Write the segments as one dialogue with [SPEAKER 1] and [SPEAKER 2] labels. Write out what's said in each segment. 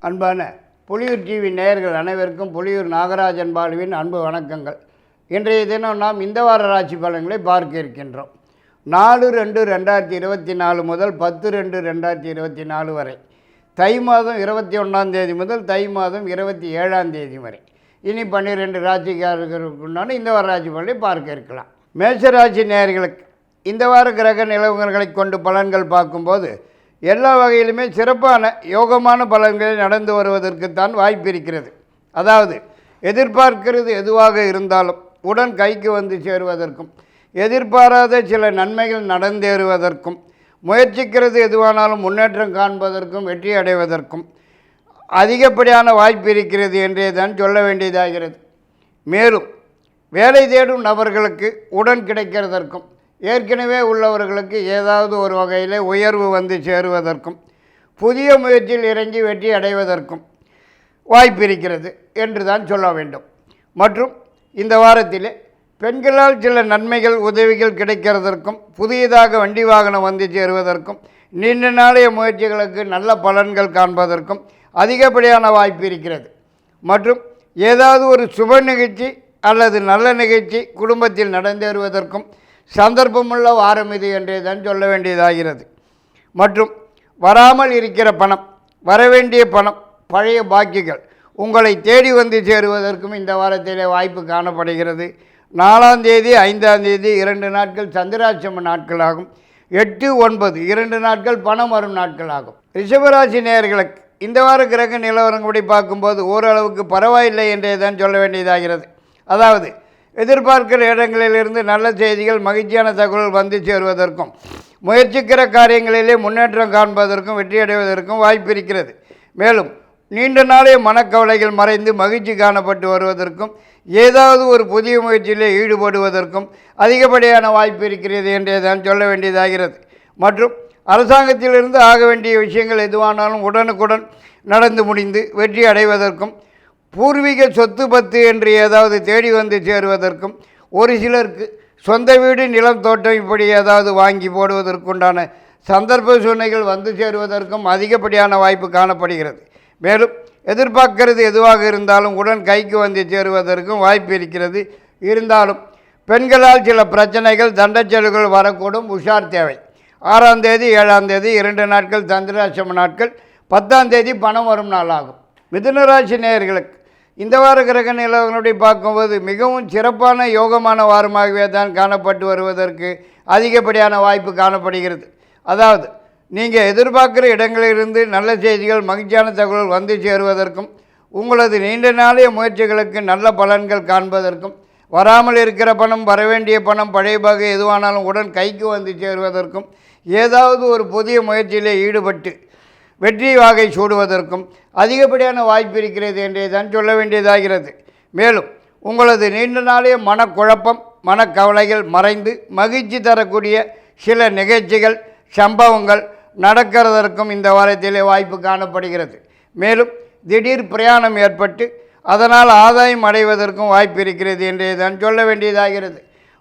[SPEAKER 1] அன்பான புலியூர் டிவி நேயர்கள் அனைவருக்கும் புலியூர் நாகராஜன் பாலுவின் அன்பு வணக்கங்கள். இன்றைய தினம் நாம் இந்த வார ராசி பலன்களை பார்க்க இருக்கின்றோம். 4/2/2024 முதல் 10/2/2024 வரை, தை மாதம் 21ஆம் தேதி முதல் தை மாதம் 27ஆம் தேதி வரை இனி 12 ராசிக்காரர்களுக்குண்டான இந்த வார ராசி பலனை பார்க்க இருக்கலாம். மேஷராசி நேயர்களுக்கு இந்த வார கிரக நிலவரங்களை கொண்டு பலன்கள் பார்க்கும்போது எல்லா வகையிலுமே சிறப்பான யோகமான பலன்களை நடந்து வருவதற்குத்தான் வாய்ப்பு இருக்கிறது. அதாவது எதிர்பார்க்கிறது எதுவாக இருந்தாலும் உடன் கைக்கு வந்து சேருவதற்கும், எதிர்பாராத சில நன்மைகள் நடந்தேறுவதற்கும், முயற்சிக்கிறது எதுவானாலும் முன்னேற்றம் காண்பதற்கும் வெற்றி அடைவதற்கும் அதிகப்படியான வாய்ப்பு இருக்கிறது என்றே தான் சொல்ல வேண்டியதாகிறது. மேலும் வேலை தேடும் நபர்களுக்கு உடன் கிடைக்கிறதற்கும், ஏற்கனவே உள்ளவர்களுக்கு ஏதாவது ஒரு வகையில் உயர்வு வந்து சேருவதற்கும், புதிய முயற்சியில் இறங்கி வெற்றி அடைவதற்கும் வாய்ப்பு இருக்கிறது என்று தான் சொல்ல வேண்டும். மற்றும் இந்த வாரத்தில் பெண்களால் சில நன்மைகள் உதவிகள் கிடைக்கிறதற்கும், புதியதாக வண்டி வாகனம் வந்து சேருவதற்கும், நீண்ட நாளைய முயற்சிகளுக்கு நல்ல பலன்கள் காண்பதற்கும் அதிகப்படியான வாய்ப்பு இருக்கிறது. மற்றும் ஏதாவது ஒரு சுப நிகழ்ச்சி அல்லது நல்ல நிகழ்ச்சி குடும்பத்தில் நடந்தேறுவதற்கும் சந்தர்ப்பமுள்ள வாரம் இது என்றே தான் சொல்ல வேண்டியதாகிறது. மற்றும் வராமல் இருக்கிற பணம், வரவேண்டிய பணம், பழைய பாக்கிகள் உங்களை தேடி வந்து சேருவதற்கும் இந்த வாரத்திலே வாய்ப்பு காணப்படுகிறது. 4ஆம் தேதி 5ஆம் தேதி 2 நாட்கள் சந்திராட்சம நாட்களாகும். 8, 9 2 நாட்கள் பணம் வரும் நாட்களாகும். ரிஷபராசி நேயர்களுக்கு இந்த வார கிரக நிலவரங்களை பார்க்கும்போது ஓரளவுக்கு பரவாயில்லை என்றே தான் சொல்ல வேண்டியதாகிறது. அதாவது எதிர்பார்க்கிற இடங்களிலிருந்து நல்ல செய்திகள், மகிழ்ச்சியான தகவல் வந்து சேருவதற்கும், முயற்சிக்கிற காரியங்களிலே முன்னேற்றம் காண்பதற்கும் வெற்றி அடைவதற்கும் வாய்ப்பு இருக்கிறது. மேலும் நீண்ட நாளைய மனக்கவலைகள் மறைந்து மகிழ்ச்சி காணப்பட்டு வருவதற்கும், ஏதாவது ஒரு புதிய முயற்சியிலே ஈடுபடுவதற்கும் அதிகப்படியான வாய்ப்பு இருக்கிறது என்றே தான் சொல்ல வேண்டியதாகிறது. மற்றும் அரசாங்கத்திலிருந்து ஆக வேண்டிய விஷயங்கள் எதுவானாலும் உடனுக்குடன் நடந்து முடிந்து வெற்றி அடைவதற்கும், பூர்வீக சொத்து பத்து என்று ஏதாவது தேடி வந்து சேருவதற்கும், ஒரு சிலருக்கு சொந்த வீடு நிலம் தோட்டம் இப்படி ஏதாவது வாங்கி போடுவதற்குண்டான சந்தர்ப்ப சூழ்நிலைகள் வந்து சேருவதற்கும் அதிகப்படியான வாய்ப்பு காணப்படுகிறது. மேலும் எதிர்பார்க்கிறது எதுவாக இருந்தாலும் உடன் கைக்கு வந்து சேருவதற்கும் வாய்ப்பு இருக்கிறது. இருந்தாலும் பெண்களால் சில பிரச்சனைகள், தண்டச்செயல்கள் வரக்கூடும், உஷார் தேவை. 6ஆம் தேதி 7ஆம் தேதி 2 நாட்கள் சந்திராட்சம நாட்கள், 10ஆம் தேதி பணம் வரும் நாளாகும். மிதுனராசி நேயர்களுக்கு இந்த வார கிரக நிலவரங்களை பார்க்கும்போது மிகவும் சிறப்பான யோகமான வாரமாகவே தான் காணப்பட்டு வருவதற்கு அதிகப்படியான வாய்ப்பு காணப்படுகிறது. அதாவது நீங்கள் எதிர்பார்க்குற இடங்களிலிருந்து நல்ல செய்திகள், மகிழ்ச்சியான தகவல் வந்து சேருவதற்கும், உங்களது நீண்ட நாளைய முயற்சிகளுக்கு நல்ல பலன்கள் காண்பதற்கும், வராமல் இருக்கிற பணம், வரவேண்டிய பணம், பழைய வகை எதுவானாலும் உடன் கைக்கு வந்து சேருவதற்கும், ஏதாவது ஒரு புதிய முயற்சியிலே ஈடுபட்டு வெற்றி வாகை சூடுவதற்கும் அதிகப்படியான வாய்ப்பு இருக்கிறது என்றே தான் சொல்ல வேண்டியதாகிறது. மேலும் உங்களது நீண்ட நாளைய மனக்குழப்பம், மனக்கவலைகள் மறைந்து மகிழ்ச்சி தரக்கூடிய சில நிகழ்ச்சிகள், சம்பவங்கள் நடக்கிறதற்கும் இந்த வாரத்திலே வாய்ப்பு காணப்படுகிறது. மேலும் திடீர் பிரயாணம் ஏற்பட்டு அதனால் ஆதாயம் அடைவதற்கும் வாய்ப்பு இருக்கிறது என்றே தான் சொல்ல வேண்டியதாகிறது.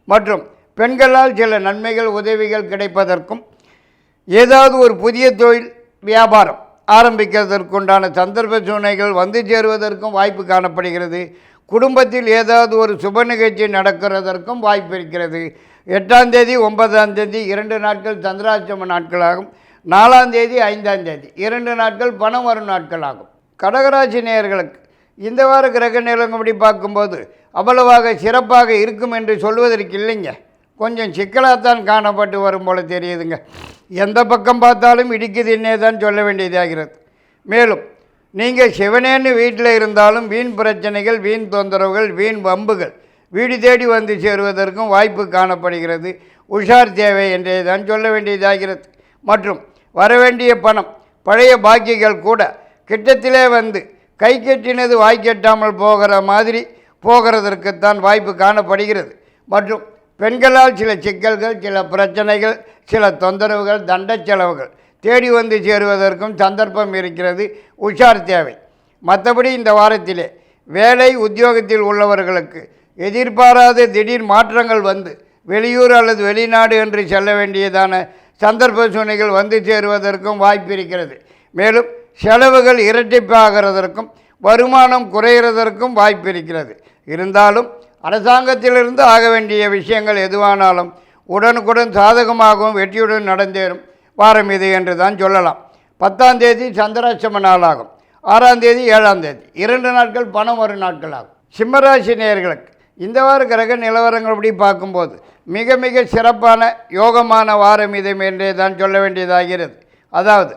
[SPEAKER 1] மற்றும் பெண்களால் சில நன்மைகள் உதவிகள் கிடைப்பதற்கும், ஏதாவது ஒரு புதிய தொழில் வியாபாரம் ஆரம்பிக்கிறதற்குண்டான சந்தர்ப்ப சூழ்நிலைகள் வந்து சேருவதற்கும் வாய்ப்பு காணப்படுகிறது. குடும்பத்தில் ஏதாவது ஒரு சுப நிகழ்ச்சி நடக்கிறதற்கும் வாய்ப்பு இருக்கிறது. 8ஆம் தேதி 9ஆம் தேதி 2 நாட்கள் சந்திராட்சம நாட்களாகும். 4ஆம் தேதி 5ஆம் தேதி 2 நாட்கள் பணம் வரும் நாட்களாகும். கடகராசி நேயர்களுக்கு இந்த வார கிரக நிலவரப்படி பார்க்கும்போது அவ்வளவாக சிறப்பாக இருக்கும் என்று சொல்வதற்கு இல்லைங்க. கொஞ்சம் சிக்கலாகத்தான் காணப்பட்டு வரும் போல தெரியுதுங்க. எந்த பக்கம் பார்த்தாலும் இடிக்குதுன்னே தான் சொல்ல வேண்டியதாகிறது. மேலும் நீங்கள் சிவனேன்னு வீட்டில் இருந்தாலும் வீண் பிரச்சனைகள், வீண் தொந்தரவுகள், வீண் வம்புகள் வீடு தேடி வந்து சேருவதற்கும் வாய்ப்பு காணப்படுகிறது. உஷார் தேவை என்றே தான் சொல்ல வேண்டியதாகிறது. மற்றும் வரவேண்டிய பணம், பழைய பாக்கிகள் கூட கிட்டத்திலே வந்து கை கட்டினது வாய் கட்டாமல் போகிற மாதிரி போகிறதற்குத்தான் வாய்ப்பு காணப்படுகிறது. மற்றும் பெண்களால் சில சிக்கல்கள், சில பிரச்சனைகள், சில தொந்தரவுகள், தண்ட செலவுகள் தேடி வந்து சேருவதற்கும் சந்தர்ப்பம் இருக்கிறது. உஷார் தேவை. மற்றபடி இந்த வாரத்திலே வேலை உத்தியோகத்தில் உள்ளவர்களுக்கு எதிர்பாராத திடீர் மாற்றங்கள் வந்து வெளியூர் அல்லது வெளிநாடு என்று செல்ல வேண்டியதான சந்தர்ப்ப சூழ்நிலைகள் வந்து சேருவதற்கும் வாய்ப்பு இருக்கிறது. மேலும் செலவுகள் இரட்டிப்பாகிறதற்கும் வருமானம் குறைகிறதற்கும் வாய்ப்பு இருக்கிறது. இருந்தாலும் அரசாங்கத்திலிருந்து ஆக வேண்டிய விஷயங்கள் எதுவானாலும் உடனுக்குடன் சாதகமாகவும் வெற்றியுடன் நடந்தேறும் வாரம் இது என்று தான் சொல்லலாம். 10ஆம் தேதி சந்திராஷ்டம நாளாகும். 6ஆம் தேதி 7ஆம் தேதி 2 நாட்கள் பணம் வரும் நாட்களாகும். சிம்மராசி நேயர்களுக்கு இந்த வார கிரக நிலவரங்கள் அப்படி பார்க்கும்போது மிக மிக சிறப்பான யோகமான வாரம் இது என்றே தான் சொல்ல வேண்டியதாகிறது. அதாவது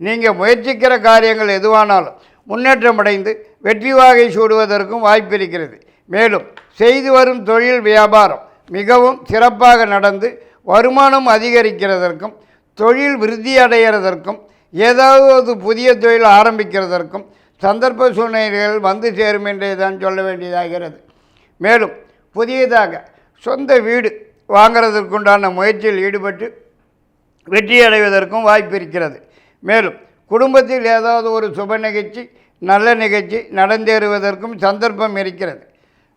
[SPEAKER 1] நீங்கள் முயற்சிக்கிற காரியங்கள் எதுவானாலும் முன்னேற்றம் அடைந்து வெற்றி வாகை சூடுவதற்கும் வாய்ப்பு இருக்கிறது. மேலும் செய்து வரும் தொழில் வியாபாரம் மிகவும் சிறப்பாக நடந்து வருமானம் அதிகரிக்கிறதற்கும் தொழில் விருத்தி அடைகிறதற்கும் ஏதாவது புதிய தொழில் ஆரம்பிக்கிறதற்கும் சந்தர்ப்ப சூழ்நிலைகள் வந்து சேரும் என்றே தான் சொல்ல வேண்டியதாகிறது. மேலும் புதியதாக சொந்த வீடு வாங்கிறதுக்குண்டான முயற்சியில் ஈடுபட்டு வெற்றி அடைவதற்கும் வாய்ப்பு இருக்கிறது. மேலும் குடும்பத்தில் ஏதாவது ஒரு சுப நிகழ்ச்சி நல்ல நிகழ்ச்சி நடந்தேறுவதற்கும் சந்தர்ப்பம் இருக்கிறது.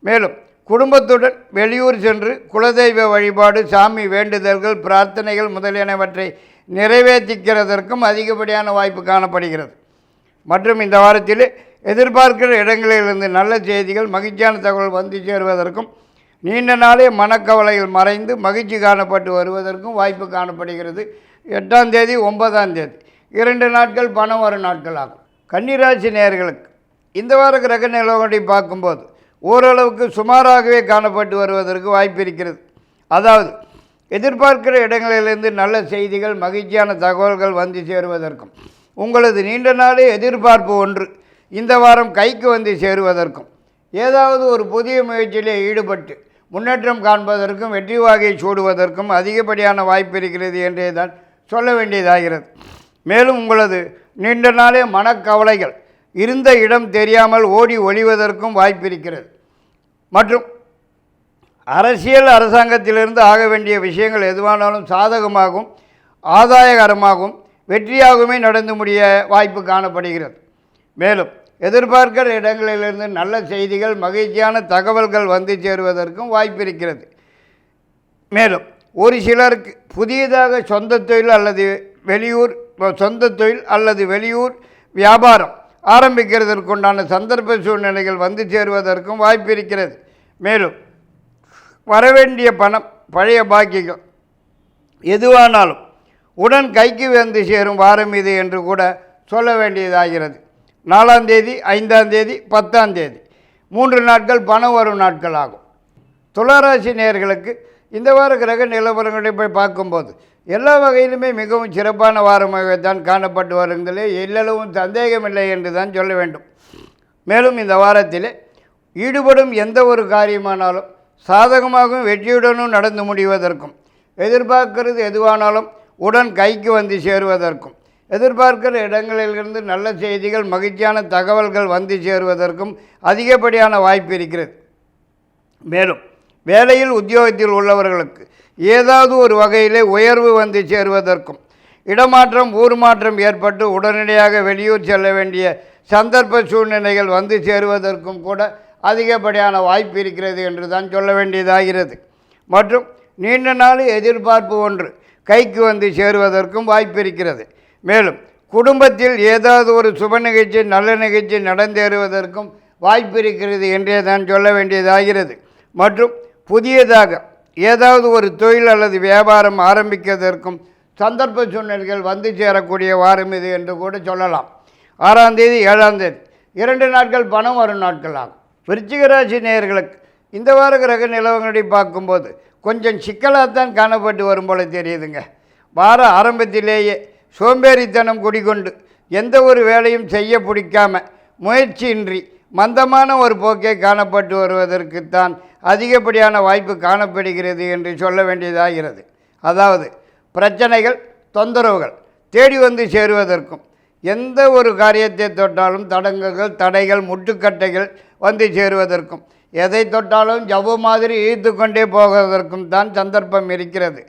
[SPEAKER 1] மேலும் குடும்பத்துடன் வெளியூர் சென்று குலதெய்வ வழிபாடு சாமி வேண்டுதல்கள் பிரார்த்தனைகள் முதலியனவற்றை நிறைவேற்றிக்கிறதற்கும் அதிகப்படியான வாய்ப்பு காணப்படுகிறது. மற்றும் இந்த வாரத்தில் எதிர்பார்க்கிற இடங்களிலிருந்து நல்ல செய்திகள் மகிழ்ச்சியான தகவல் வந்து சேருவதற்கும் நீண்ட நாளே மனக்கவலைகள் மறைந்து மகிழ்ச்சி காணப்பட்டு வருவதற்கும் வாய்ப்பு காணப்படுகிறது. 8ஆம் தேதி 9ஆம் தேதி 2 நாட்கள் பணம் வரும் நாட்களாகும். கன்னிராசி நேயர்களுக்கு இந்த வார கிரக நிலவரங்களை பார்க்கும்போது ஓரளவுக்கு சுமாராகவே காணப்பட்டு வருவதற்கு வாய்ப்பு இருக்கிறது. அதாவது எதிர்பார்க்கிற இடங்களிலிருந்து நல்ல செய்திகள் மகிழ்ச்சியான தகவல்கள் வந்து சேருவதற்கும் உங்களது நீண்ட நாளே எதிர்பார்ப்பு ஒன்று இந்த வாரம் கைக்கு வந்து சேருவதற்கும் ஏதாவது ஒரு புதிய முயற்சியிலே ஈடுபட்டு முன்னேற்றம் காண்பதற்கும் வெற்றி வாகை சூடுவதற்கும் அதிகப்படியான வாய்ப்பு இருக்கிறது என்றே தான் சொல்ல வேண்டியதாகிறது. மேலும் உங்களது நீண்ட நாளே மனக்கவலைகள் இருந்த இடம் தெரியாமல் ஓடி ஒளிவதற்கும் வாய்ப்பு இருக்கிறது. மற்றும் அரசியல் அரசாங்கத்திலிருந்து ஆக வேண்டிய விஷயங்கள் எதுவானாலும் சாதகமாகவும் ஆதாயகரமாகவும் வெற்றியாகவுமே நடந்து முடிய வாய்ப்பு காணப்படுகிறது. மேலும் எதிர்பார்க்கிற இடங்களிலிருந்து நல்ல செய்திகள் மகிழ்ச்சியான தகவல்கள் வந்து சேருவதற்கும் வாய்ப்பு இருக்கிறது. மேலும் ஒரு சிலருக்கு புதியதாக சொந்த தொழில் அல்லது வெளியூர் வியாபாரம் ஆரம்பிக்கிறதற்குண்டான சந்தர்ப்ப சூழ்நிலைகள் வந்து சேருவதற்கும் வாய்ப்பு இருக்கிறது. மேலும் வரவேண்டிய பணம் பழைய பாக்கிகள் எதுவானாலும் உடன் கைக்கு வந்து சேரும் வாரம் இது என்று கூட சொல்ல வேண்டியதாகிறது. 4ஆம் தேதி 5ஆம் தேதி 10ஆம் தேதி 3 நாட்கள் பணம் வரும் நாட்கள் ஆகும். துளாராசி நேயர்களுக்கு இந்த வார கிரக நிலவரங்களை போய் பார்க்கும்போது எல்லா வகையிலுமே மிகவும் சிறப்பான வாரமாகத்தான் காணப்பட்டு வருவதிலே எல்லளவும் சந்தேகமில்லை என்று தான் சொல்ல வேண்டும். மேலும் இந்த வாரத்தில் ஈடுபடும் எந்த ஒரு காரியமானாலும் சாதகமாகவும் வெற்றியுடனும் நடந்து முடிவதற்கும் எதிர்பார்க்கிறது எதுவானாலும் உடன் கைக்கு வந்து சேருவதற்கும் எதிர்பார்க்கிற இடங்களிலிருந்து நல்ல செய்திகள் மகிழ்ச்சியான தகவல்கள் வந்து சேருவதற்கும் அதிகப்படியான வாய்ப்பு இருக்கிறது. மேலும் வேலையில் உத்தியோகத்தில் உள்ளவர்களுக்கு ஏதாவது ஒரு வகையிலே உயர்வு வந்து சேருவதற்கும் இடமாற்றம் ஊர் மாற்றம் ஏற்பட்டு உடனடியாக வெளியூர் செல்ல வேண்டிய சந்தர்ப்ப சூழ்நிலைகள் வந்து சேருவதற்கும் கூட அதிகப்படியான வாய்ப்பு இருக்கிறது என்று தான் சொல்ல வேண்டியதாகிறது. மற்றும் நீண்ட நாள் எதிர்பார்ப்பு ஒன்று கைக்கு வந்து சேருவதற்கும் வாய்ப்பு இருக்கிறது. மேலும் குடும்பத்தில் ஏதாவது ஒரு சுப நிகழ்ச்சி நல்ல நிகழ்ச்சி நடந்தேறுவதற்கும் வாய்ப்பு இருக்கிறது என்றே தான் சொல்ல வேண்டியதாகிறது. மற்றும் புதியதாக ஏதாவது ஒரு தொழில் அல்லது வியாபாரம் ஆரம்பிப்பதற்கும் சந்தர்ப்ப சூழ்நிலைகள் வந்து சேரக்கூடிய வாரம் இது என்று கூட சொல்லலாம். 6ஆம் தேதி 7ஆம் தேதி 2 நாட்கள் பணம் வரும் நாட்கள் ஆகும். விருச்சிக ராசி நேயர்களுக்கு இந்த வார கிரக நிலவரங்களை பார்க்கும்போது கொஞ்சம் சிக்கலாகத்தான் காணப்பட்டு வரும் போல தெரியுதுங்க. வார ஆரம்பத்திலேயே சோம்பேறித்தனம் குடிகொண்டு எந்த ஒரு வேலையும் செய்ய பிடிக்காம முயற்சியின்றி மந்தமான ஒரு போக்கே காணப்பட்டு வருவதற்குத்தான் அதிகப்படியான வாய்ப்பு காணப்படுகிறது என்று சொல்ல வேண்டியதாகிறது. அதாவது பிரச்சனைகள் தொந்தரவுகள் தேடி வந்து சேருவதற்கும் எந்த ஒரு காரியத்தை தொட்டாலும் தடங்கல்கள் தடைகள் முட்டுக்கட்டைகள் வந்து சேருவதற்கும் எதை தொட்டாலும் ஜவ்வு மாதிரி இழுத்து கொண்டே போவதற்கும் தான் சந்தர்ப்பம் இருக்கிறது.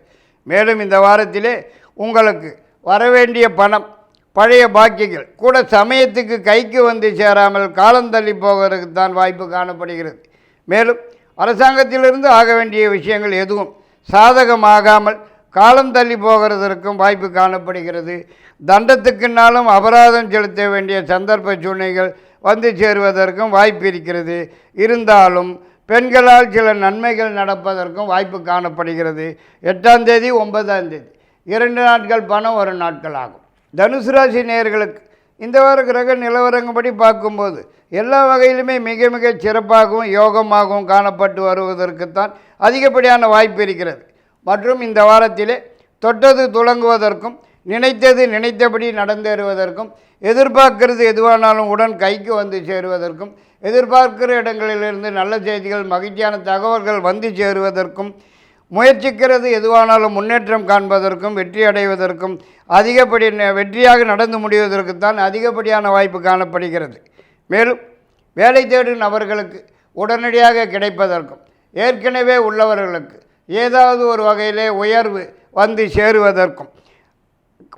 [SPEAKER 1] மேலும் இந்த வாரத்திலே உங்களுக்கு வரவேண்டிய பணம் பழைய பாக்கிகள் கூட சமயத்துக்கு கைக்கு வந்து சேராமல் காலந்தள்ளி போவதற்கு தான் வாய்ப்பு காணப்படுகிறது. மேலும் அரசாங்கத்திலிருந்து ஆக வேண்டிய விஷயங்கள் எதுவும் சாதகமாகாமல் காலம் தள்ளி போகிறதற்கும் வாய்ப்பு காணப்படுகிறது. தண்டத்துக்குன்னாலும் அபராதம் செலுத்த வேண்டிய சந்தர்ப்ப சூழ்நிலைகள் வந்து சேருவதற்கும் வாய்ப்பு இருக்கிறது. இருந்தாலும் பெண்களால் சில நன்மைகள் நடப்பதற்கும் வாய்ப்பு காணப்படுகிறது. 8ஆம் தேதி 9ஆம் தேதி 2 நாட்கள் பணம் வரும் நாட்கள் ஆகும். தனுசு ராசி நேயர்களுக்கு இந்த வார கிரக நிலவரங்கப்படி பார்க்கும்போது எல்லா வகையிலுமே மிக மிக சிறப்பாகவும் யோகமாகவும் காணப்பட்டு வருவதற்குத்தான் அதிகப்படியான வாய்ப்பு இருக்கிறது. மற்றும் இந்த வாரத்திலே தொட்டது துலங்குவதற்கும் நினைத்தது நினைத்தபடி நடந்தேறுவதற்கும் எதிர்பார்க்கிறது எதுவானாலும் உடன் கைக்கு வந்து சேருவதற்கும் எதிர்பார்க்கிற இடங்களிலிருந்து நல்ல செய்திகள் மகிழ்ச்சியான தகவல்கள் வந்து சேருவதற்கும் முயற்சிக்கிறது எதுவானாலும் முன்னேற்றம் காண்பதற்கும் வெற்றி அடைவதற்கும் வெற்றியாக நடந்து முடிவதற்குத்தான் அதிகப்படியான வாய்ப்பு காணப்படுகிறது. மேலும் வேலை தேடும் நபர்களுக்கு உடனடியாக கிடைப்பதற்கும் ஏற்கனவே உள்ளவர்களுக்கு ஏதாவது ஒரு வகையிலே உயர்வு வந்து சேருவதற்கும்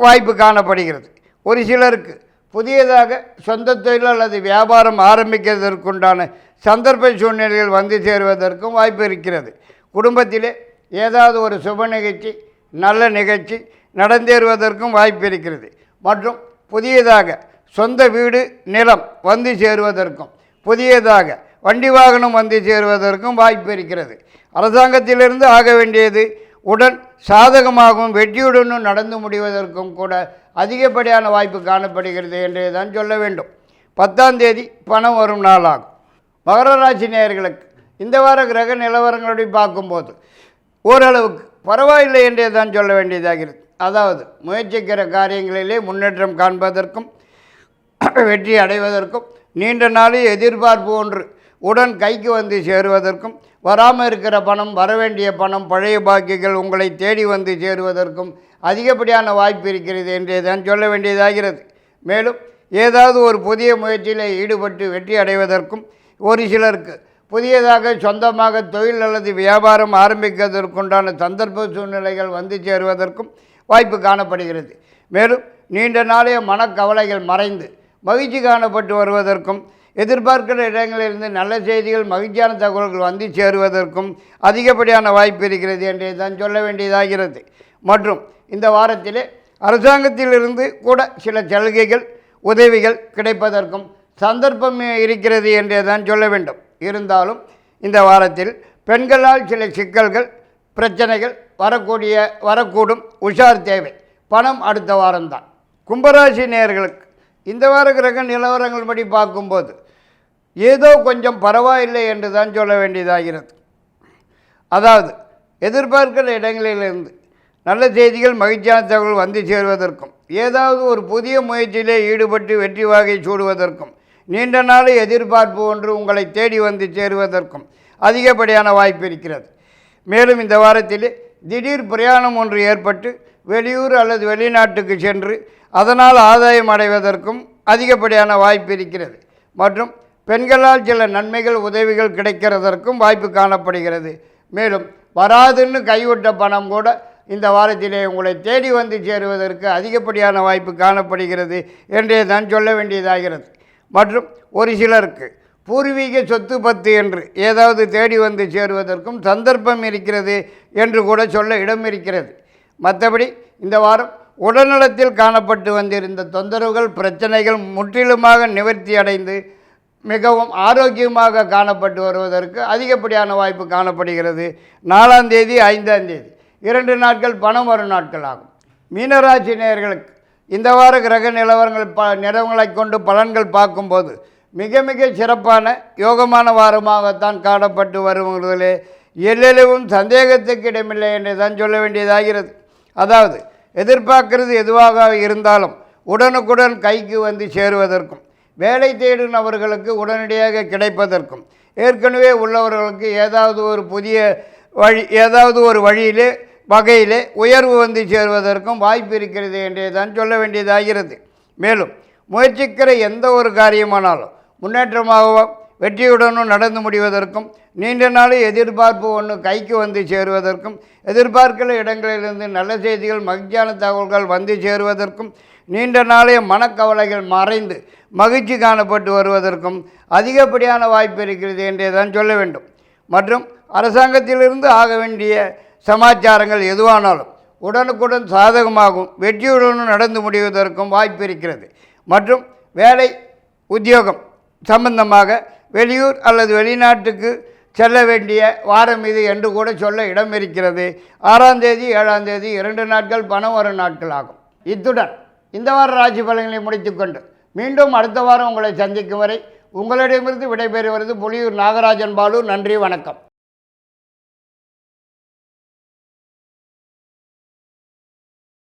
[SPEAKER 1] வாய்ப்பு காணப்படுகிறது. ஒரு சிலருக்கு புதியதாக சொந்த தொழில் அல்லது வியாபாரம் ஆரம்பிக்கிறதற்குண்டான சந்தர்ப்ப சூழ்நிலைகள் வந்து சேருவதற்கும் வாய்ப்பு இருக்கிறது. குடும்பத்திலே ஏதாவது ஒரு சுப நிகழ்ச்சி நல்ல நிகழ்ச்சி நடந்தேறுவதற்கும் வாய்ப்பு இருக்கிறது. மற்றும் புதியதாக சொந்த வீடு நிலம் வந்து சேருவதற்கும் புதியதாக வண்டி வாகனம் வந்து சேருவதற்கும் வாய்ப்பு இருக்கிறது. அரசாங்கத்திலிருந்து ஆக வேண்டியது உடன் சாதகமாகவும் வெற்றியுடனும் நடந்து முடிவதற்கும் கூட அதிகப்படியான வாய்ப்பு காணப்படுகிறது என்றே தான் சொல்ல வேண்டும். 10ஆம் தேதி பணம் வரும் நாளாகும். மகர ராசி நேயர்களுக்கு இந்த வார கிரக நிலவரங்களை பார்க்கும்போது ஓரளவுக்கு பரவாயில்லை என்றே தான் சொல்ல வேண்டியதாகிறது. அதாவது முயற்சிக்கிற காரியங்களிலே முன்னேற்றம் காண்பதற்கும் வெற்றி அடைவதற்கும் நீண்ட நாளில் எதிர்பார்ப்பு ஒன்று உடன் கைக்கு வந்து சேருவதற்கும் வராமல் இருக்கிற பணம் வரவேண்டிய பணம் பழைய பாக்கிகள் உங்களை தேடி வந்து சேருவதற்கும் அதிகப்படியான வாய்ப்பு இருக்கிறது என்றே தான் சொல்ல வேண்டியதாகிறது. மேலும் ஏதாவது ஒரு புதிய முயற்சியில் ஈடுபட்டு வெற்றி அடைவதற்கும் ஒரு சிலருக்கு புதியதாக சொந்தமாக தொழில் அல்லது வியாபாரம் ஆரம்பிப்பதற்குண்டான சந்தர்ப்ப சூழ்நிலைகள் வந்து சேருவதற்கும் வாய்ப்பு காணப்படுகிறது. மேலும் நீண்ட நாளைய மனக்கவலைகள் மறைந்து மகிழ்ச்சி காணப்பட்டு வருவதற்கும் எதிர்பார்க்கிற இடங்களிலிருந்து நல்ல செய்திகள் மகிழ்ச்சியான தகவல்கள் வந்து சேருவதற்கும் அதிகப்படியான வாய்ப்பு இருக்கிறது என்றே தான் சொல்ல வேண்டியதாகிறது. மற்றும் இந்த வாரத்திலே அரசாங்கத்திலிருந்து கூட சில சலுகைகள் உதவிகள் கிடைப்பதற்கும் சந்தர்ப்பம் இருக்கிறது என்றே தான் சொல்ல வேண்டும். இருந்தாலும் இந்த வாரத்தில் பெண்களால் சில சிக்கல்கள் பிரச்சனைகள் வரக்கூடும். உஷார் தேவை. பணம் அடுத்த வாரம்தான். கும்பராசி நேயர்களுக்கு இந்த வார கிரக நிலவரங்கள் படி பார்க்கும்போது ஏதோ கொஞ்சம் பரவாயில்லை என்று தான் சொல்ல வேண்டியதாகிறது. அதாவது எதிர்பார்க்கிற இடங்களிலிருந்து நல்ல செய்திகள் மகிழ்ச்சியான தகவல் வந்து சேருவதற்கும் ஏதாவது ஒரு புதிய முயற்சியிலே ஈடுபட்டு வெற்றி வாகை சூடுவதற்கும் நீண்ட நாள் எதிர்பார்ப்பு ஒன்று உங்களை தேடி வந்து சேருவதற்கும் அதிகப்படியான வாய்ப்பு இருக்கிறது. மேலும் இந்த வாரத்திலே திடீர் பிரயாணம் ஒன்று ஏற்பட்டு வெளியூர் அல்லது வெளிநாட்டுக்கு சென்று அதனால் ஆதாயம் அடைவதற்கும் அதிகப்படியான வாய்ப்பு இருக்கிறது. மற்றும் பெண்களால் சில நன்மைகள் உதவிகள் கிடைக்கிறதற்கும் வாய்ப்பு காணப்படுகிறது. மேலும் வராதுன்னு கைவிட்ட பணம் கூட இந்த வாரத்திலே உங்களை தேடி வந்து சேருவதற்கு அதிகப்படியான வாய்ப்பு காணப்படுகிறது என்றே தான் சொல்ல வேண்டியதாகிறது. மற்றும் ஒரு சிலருக்கு பூர்வீக சொத்து பத்து என்று ஏதாவது தேடி வந்து சேருவதற்கும் சந்தர்ப்பம் இருக்கிறது என்று கூட சொல்ல இடம் இருக்கிறது. மற்றபடி இந்த வாரம் உடல்நலத்தில் காணப்பட்டு வந்திருந்த தொந்தரவுகள் பிரச்சனைகள் முற்றிலுமாக நிவர்த்தி அடைந்து மிகவும் ஆரோக்கியமாக காணப்பட்டு வருவதற்கு அதிகப்படியான வாய்ப்பு காணப்படுகிறது. 4ஆம் தேதி 5ஆம் தேதி 2 நாட்கள் பணம் வரும் நாட்கள் ஆகும். மீனராசி நேயர்களுக்கு இந்த வார கிரக நிலவரங்களை கொண்டு பலன்கள் பார்க்கும்போது மிக மிக சிறப்பான யோகமான வாரமாகத்தான் காணப்பட்டு வருவதிலே எல்லளவும் சந்தேகத்துக்கு இடமில்லை என்று தான் சொல்ல வேண்டியதாகிறது. அதாவது எதிர்பார்க்கிறது எதுவாக இருந்தாலும் உடனுக்குடன் கைக்கு வந்து சேருவதற்கும் வேலை தேடும் நபர்களுக்கு உடனடியாக கிடைப்பதற்கும் ஏற்கனவே உள்ளவர்களுக்கு ஏதாவது ஒரு வகையிலே உயர்வு வந்து சேருவதற்கும் வாய்ப்பு இருக்கிறது என்றே தான் சொல்ல வேண்டியதாகிறது. மேலும் முயற்சிக்கிற எந்த ஒரு காரியமானாலும் முன்னேற்றமாகவும் வெற்றியுடனும் நடந்து முடிவதற்கும் நீண்ட நாள் எதிர்பார்ப்பு ஒன்று கைக்கு வந்து சேருவதற்கும் எதிர்பார்க்கிற இடங்களிலிருந்து நல்ல செய்திகள் மகிழ்ச்சியான தகவல்கள் வந்து சேருவதற்கும் நீண்ட நாளைய மனக்கவலைகள் மறைந்து மகிழ்ச்சி காணப்பட்டு வருவதற்கும் அதிகப்படியான வாய்ப்பு இருக்கிறது என்றே தான் சொல்ல வேண்டும். மற்றும் அரசாங்கத்திலிருந்து ஆக வேண்டிய சமாச்சாரங்கள் எதுவானாலும் உடனுக்குடன் சாதகமாகவும் வெற்றியுடன் நடந்து முடிவதற்கும் வாய்ப்பு இருக்கிறது. மற்றும் வேலை உத்தியோகம் சம்பந்தமாக வெளியூர் அல்லது வெளிநாட்டுக்கு செல்ல வேண்டிய வாரம் இது என்று கூட சொல்ல இடம் இருக்கிறது. 6ஆம் தேதி 7ஆம் தேதி 2 நாட்கள் பணம் வரும் நாட்கள் ஆகும். இத்துடன் இந்த வார ராசி பலன்களை முடித்துக்கொண்டு மீண்டும் அடுத்த வாரம் உங்களை சந்திக்கும் வரை உங்களிடமிருந்து விடைபெறுவது புலியூர் நாகராஜன் பாலு. நன்றி, வணக்கம்.